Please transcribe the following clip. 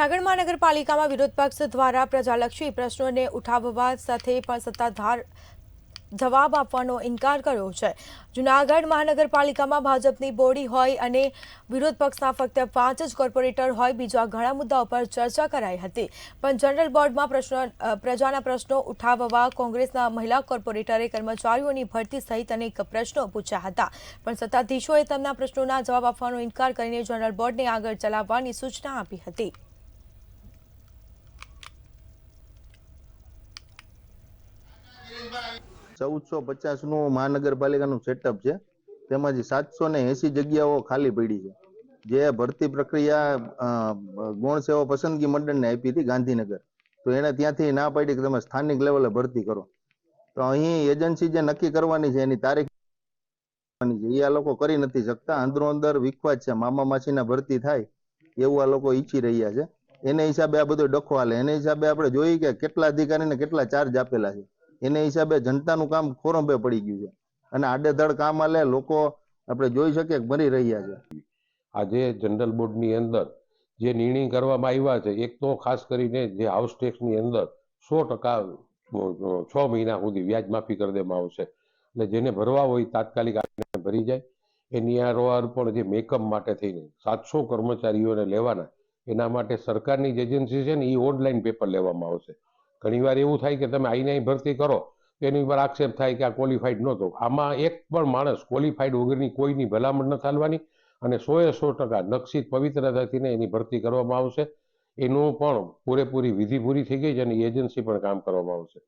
જૂનાગઢ મહાનગરપાલિકામાં વિરોધ પક્ષ દ્વારા પ્રજાલક્ષી પ્રશ્નોને ઉઠાવવા સાથે પણ સત્તાધાર જવાબ આપવાનો ઇનકાર કર્યો છે। જૂનાગઢ મહાનગરપાલિકામાં ભાજપની બોડી હોય અને વિરોધ પક્ષના ફક્ત 5 જ કોર્પોરેટર હોય, બીજા ઘણા મુદ્દાઓ પર ચર્ચા કરાઈ હતી, પણ જનરલ બોર્ડમાં પ્રજાના પ્રશ્નો ઉઠાવવા કોંગ્રેસના મહિલા કોર્પોરેટરે કર્મચારીઓની ભરતી સહિત અનેક પ્રશ્નો પૂછ્યા હતા, પણ સત્તાધીશોએ તેમના પ્રશ્નોના જવાબ આપવાનો ઇનકાર કરીને જનરલ બોર્ડને આગળ ચલાવવાની સૂચના આપી હતી। 1450 નું મહાનગરપાલિકાનું સેટઅપ છે, તેમાંથી 780 જગ્યાઓ ખાલી પડી છે। જે ભરતી પ્રક્રિયા ગૌણ સેવા પસંદગી મંડળને આપી હતી ગાંધીનગર, તો એને ત્યાંથી ના પાડી કે તમે સ્થાનિક લેવલે ભરતી કરો। તો અહીં એજન્સી જે નક્કી કરવાની છે એની તારીખ એ આ લોકો કરી નથી શકતા। અંદરો અંદર વિખવાદ છે, મામા માસીના ભરતી થાય એવું આ લોકો ઈચ્છી રહ્યા છે। એને હિસાબે આ બધો ડખો હાલે। એને હિસાબે આપણે જોઈએ કે કેટલા અધિકારીને કેટલા ચાર્જ આપેલા છે, એને હિસાબે જનતાનું કામ ખોરંભે પડી ગયું છે અને આડેધડ કામ હાલે, લોકો આપણે જોઈ શકીએ કે મરી રહ્યા છે। આજે જનરલ બોર્ડની અંદર જે નિર્ણય કરવામાં આવ્યા છે, એક તો ખાસ કરીને જે હાઉસ ટેક્સની અંદર 100% 6 મહિના સુધી વ્યાજ માફી કરી દેવામાં આવશે, એટલે જેને ભરવા હોય તાત્કાલિક આવીને ભરી જાય। એની આરોઆર પણ જે મેકઅપ માટે થઈને 700 કર્મચારીઓને લેવાના, એના માટે સરકારની જે એજન્સી છે ને એ ઓનલાઈન પેપર લેવામાં આવશે। ઘણીવાર એવું થાય કે તમે આઈને ભરતી કરો તો એની ઉપર આક્ષેપ થાય કે આ ક્વોલિફાઈડ નહોતો। આમાં એક પણ માણસ ક્વોલિફાઈડ વગરની કોઈની ભલામણ ન ચાલવાની અને 100% નક્ષિત પવિત્રતાથી એની ભરતી કરવામાં આવશે। એનું પણ પૂરેપૂરી વિધિ પૂરી થઈ ગઈ છે અને એજન્સી પણ કામ કરવામાં આવશે।